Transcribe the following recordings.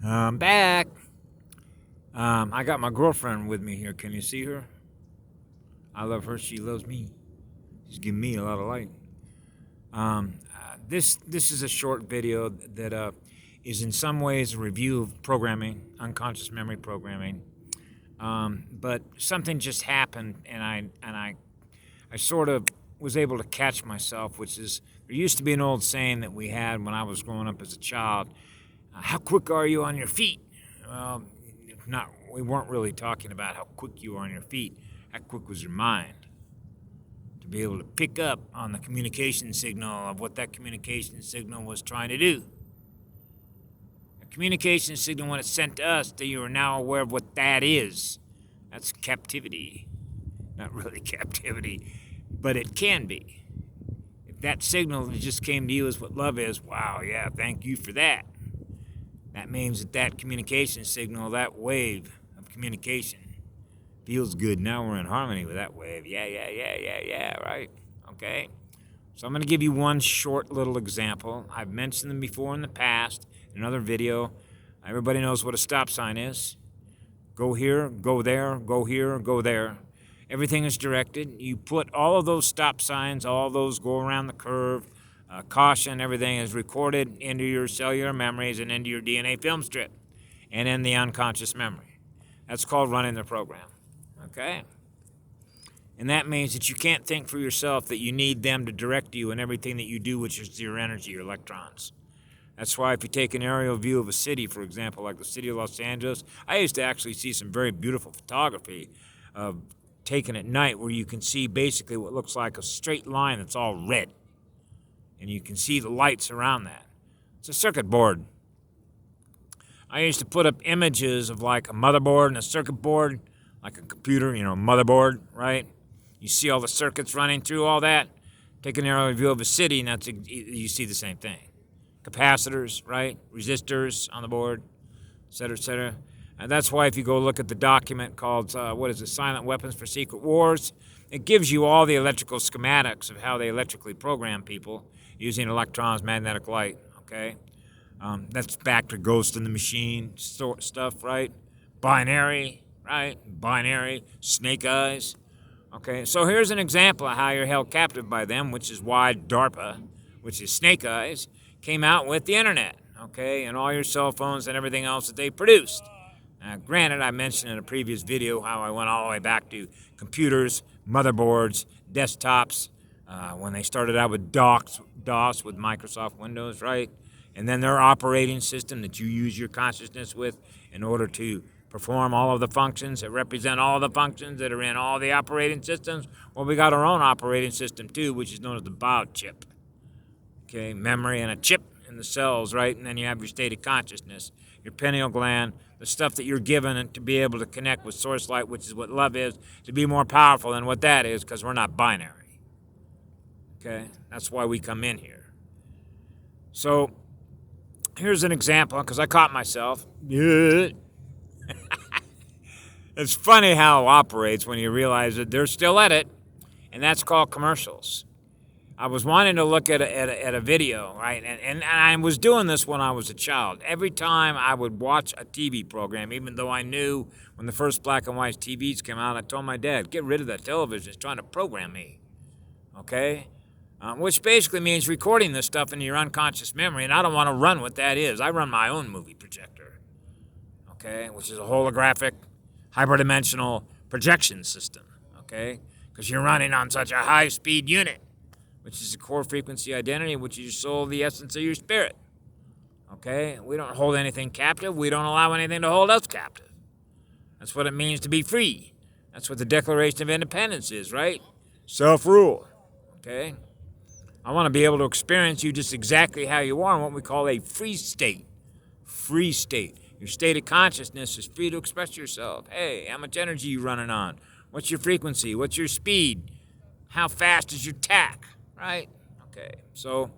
I'm back. I got my girlfriend with me here. Can you see her? I love her. She loves me. She's giving me a lot of light. This is a short video that is in some ways a review of programming, unconscious memory programming. But something just happened, and I sort of was able to catch myself, which is there used to be an old saying that we had when I was growing up as a child. How quick are you on your feet? Well, we weren't really talking about how quick you are on your feet. How quick was your mind to be able to pick up on the communication signal of what that communication signal was trying to do? A communication signal, when it's sent to us, that you are now aware of what that is. That's captivity. Not really captivity, but it can be. If that signal that just came to you is what love is, wow, yeah, thank you for that. That means that communication signal, that wave of communication, feels good. Now we're in harmony with that wave. Yeah, right? Okay? So I'm going to give you one short little example. I've mentioned them before in the past, in another video. Everybody knows what a stop sign is. Go here, go there, go here, go there. Everything is directed. You put all of those stop signs, all those go around the curve, caution, everything is recorded into your cellular memories and into your DNA film strip and in the unconscious memory. That's called running the program, okay? And that means that you can't think for yourself that you need them to direct you in everything that you do, which is your energy, your electrons. That's why if you take an aerial view of a city, for example, like the city of Los Angeles, I used to actually see some very beautiful photography taken at night where you can see basically what looks like a straight line that's all red. And you can see the lights around that. It's a circuit board. I used to put up images of like a motherboard and a circuit board, like a computer, motherboard, right? You see all the circuits running through all that. Take an aerial view of a city, and you see the same thing. Capacitors, right? Resistors on the board, et cetera, et cetera. And that's why if you go look at the document called, Silent Weapons for Secret Wars, it gives you all the electrical schematics of how they electrically program people using electrons, magnetic light, okay? That's back to Ghost in the Machine stuff, right? Binary, right? Binary, snake eyes. Okay, so here's an example of how you're held captive by them, which is why DARPA, which is Snake Eyes, came out with the internet, okay, and all your cell phones and everything else that they produced. Granted, I mentioned in a previous video how I went all the way back to computers, motherboards, desktops, when they started out with DOS with Microsoft Windows, right? And then their operating system that you use your consciousness with in order to perform all of the functions that represent all the functions that are in all the operating systems. Well, we got our own operating system too, which is known as the biochip. Okay, memory and a chip in the cells, right? And then you have your state of consciousness, your pineal gland, the stuff that you're given to be able to connect with source light, which is what love is, to be more powerful than what that is, because we're not binary. Okay, that's why we come in here. So here's an example, because I caught myself. It's funny how it operates when you realize that they're still at it, and that's called commercials. I was wanting to look at a video, right? And I was doing this when I was a child. Every time I would watch a TV program, even though I knew when the first black and white TVs came out, I told my dad, get rid of that television. It's trying to program me, okay? Which basically means recording this stuff into your unconscious memory, and I don't want to run what that is. I run my own movie projector, okay, which is a holographic, hyperdimensional projection system, okay? Because you're running on such a high-speed unit, which is the core frequency identity, which is your soul, the essence of your spirit. Okay? We don't hold anything captive. We don't allow anything to hold us captive. That's what it means to be free. That's what the Declaration of Independence is, right? Self-rule. Okay? I want to be able to experience you just exactly how you are in what we call a free state. Free state. Your state of consciousness is free to express yourself. Hey, how much energy are you running on? What's your frequency? What's your speed? How fast is your tack? Right? Okay, so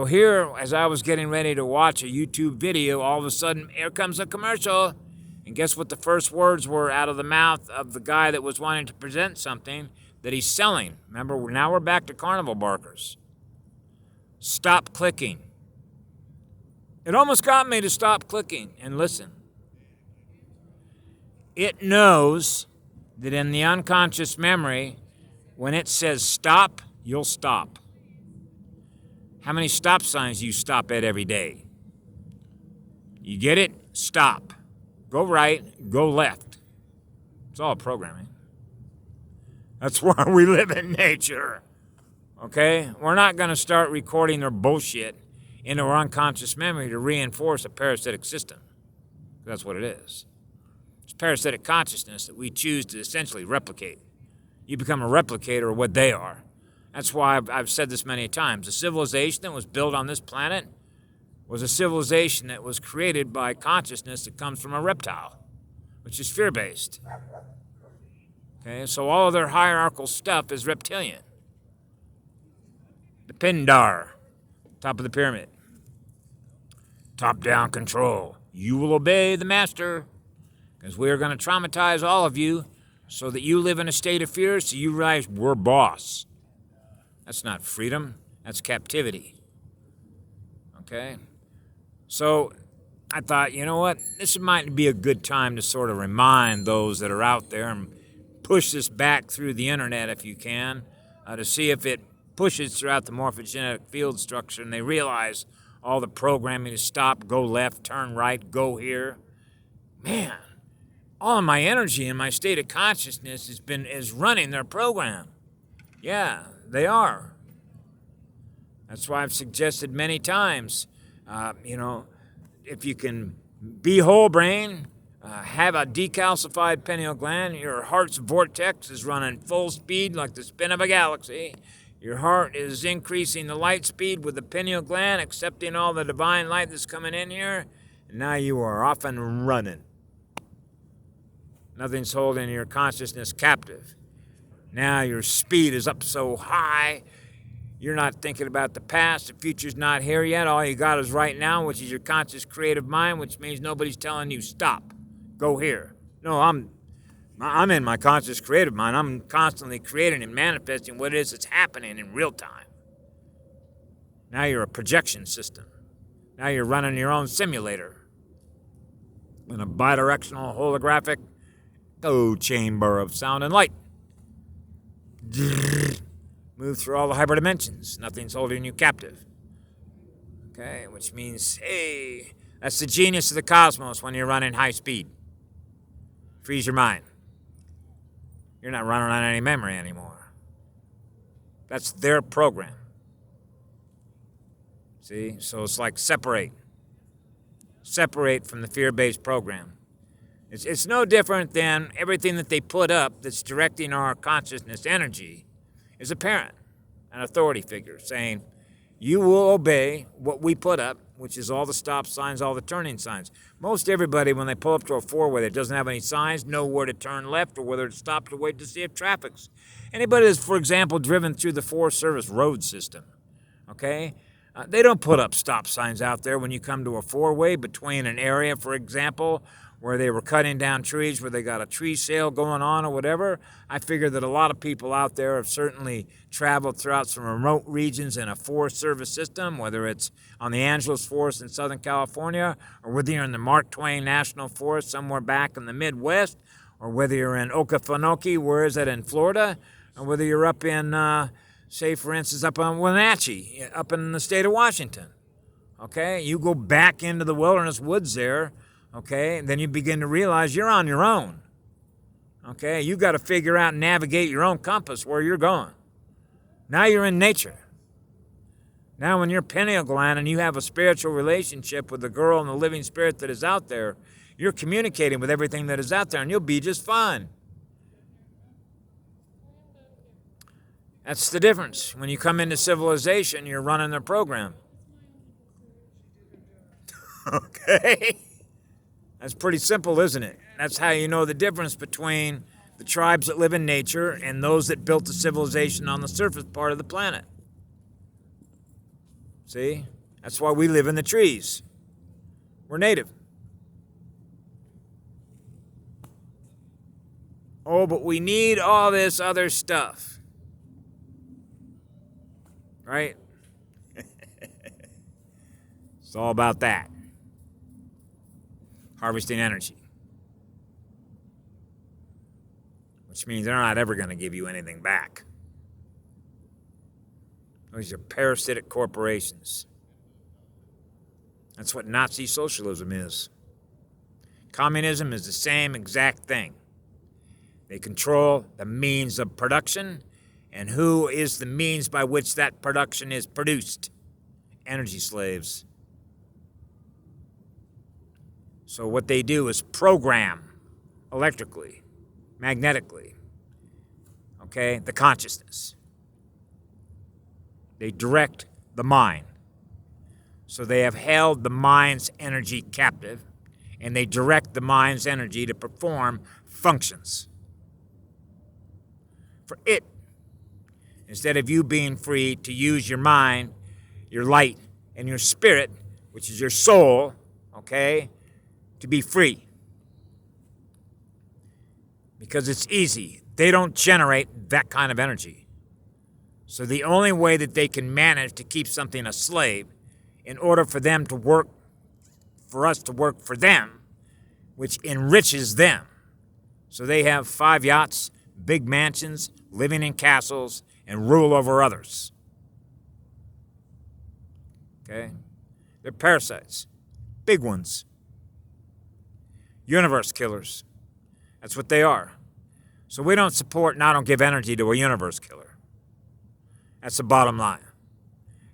here, as I was getting ready to watch a YouTube video, all of a sudden, here comes a commercial. And guess what the first words were out of the mouth of the guy that was wanting to present something that he's selling? Remember, now we're back to carnival barkers. Stop clicking. It almost got me to stop clicking and listen. It knows that in the unconscious memory, when it says stop, you'll stop. How many stop signs do you stop at every day? You get it? Stop. Go right, go left. It's all programming. That's why we live in nature. Okay? We're not going to start recording their bullshit into our unconscious memory to reinforce a parasitic system. That's what it is. It's parasitic consciousness that we choose to essentially replicate. You become a replicator of what they are. That's why I've said this many times. The civilization that was built on this planet was a civilization that was created by consciousness that comes from a reptile, which is fear-based. Okay, so all of their hierarchical stuff is reptilian. The Pindar, top of the pyramid. Top-down control. You will obey the master, because we are going to traumatize all of you so that you live in a state of fear, so you realize we're boss. That's not freedom. That's captivity. Okay? So I thought, you know what? This might be a good time to sort of remind those that are out there and push this back through the internet if you can, to see if it pushes throughout the morphogenetic field structure and they realize all the programming to stop, go left, turn right, go here. Man, all of my energy and my state of consciousness is running their program. Yeah, they are. That's why I've suggested many times, if you can be whole brain, have a decalcified pineal gland, your heart's vortex is running full speed like the spin of a galaxy. Your heart is increasing the light speed with the pineal gland, accepting all the divine light that's coming in here, and now you are off and running. Nothing's holding your consciousness captive. Now your speed is up so high, you're not thinking about the past. The future's not here yet. All you got is right now, which is your conscious creative mind, which means nobody's telling you stop, go here. No, I'm in my conscious creative mind. I'm constantly creating and manifesting what it is that's happening in real time. Now you're a projection system. Now you're running your own simulator in a bidirectional holographic chamber of sound and light. Move through all the hyperdimensions. Nothing's holding you captive. Okay, which means, hey, that's the genius of the cosmos when you're running high speed. Freeze your mind. You're not running on any memory anymore. That's their program. See? So it's like separate. Separate from the fear-based program. It's no different than everything that they put up that's directing our consciousness energy is a parent, an authority figure, saying, you will obey what we put up, which is all the stop signs, all the turning signs. Most everybody, when they pull up to a four-way that doesn't have any signs, know where to turn left or whether to stop to wait to see if traffic's. Anybody that's, for example, driven through the Forest Service road system, okay? They don't put up stop signs out there when you come to a four-way between an area, for example, where they were cutting down trees, where they got a tree sale going on or whatever. I figure that a lot of people out there have certainly traveled throughout some remote regions in a Forest Service system, whether it's on the Angeles Forest in Southern California, or whether you're in the Mark Twain National Forest somewhere back in the Midwest, or whether you're in Okefenokee, where is it, in Florida, or whether you're up in, say, for instance, up on Wenatchee, up in the state of Washington. Okay? You go back into the wilderness woods there, okay, and then you begin to realize you're on your own. Okay, you got to figure out and navigate your own compass where you're going. Now you're in nature. Now when you're pineal gland and you have a spiritual relationship with the girl and the living spirit that is out there, you're communicating with everything that is out there and you'll be just fine. That's the difference. When you come into civilization, you're running their program. Okay? That's pretty simple, isn't it? That's how you know the difference between the tribes that live in nature and those that built the civilization on the surface part of the planet. See? That's why we live in the trees. We're native. Oh, but we need all this other stuff. Right? It's all about that. Harvesting energy. Which means they're not ever going to give you anything back. Those are parasitic corporations. That's what Nazi socialism is. Communism is the same exact thing. They control the means of production, and who is the means by which that production is produced? Energy slaves. So what they do is program electrically, magnetically, okay, the consciousness. They direct the mind. So they have held the mind's energy captive, and they direct the mind's energy to perform functions for it. Instead of you being free to use your mind, your light, and your spirit, which is your soul, okay, to be free. Because it's easy. They don't generate that kind of energy. So the only way that they can manage to keep something a slave, in order for them to work, for us to work for them, which enriches them. So they have 5 yachts, big mansions, living in castles, and rule over others. Okay? They're parasites. Big ones. Universe killers. That's what they are. So we don't support and I don't give energy to a universe killer. That's the bottom line.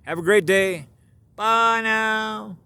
Have a great day. Bye now.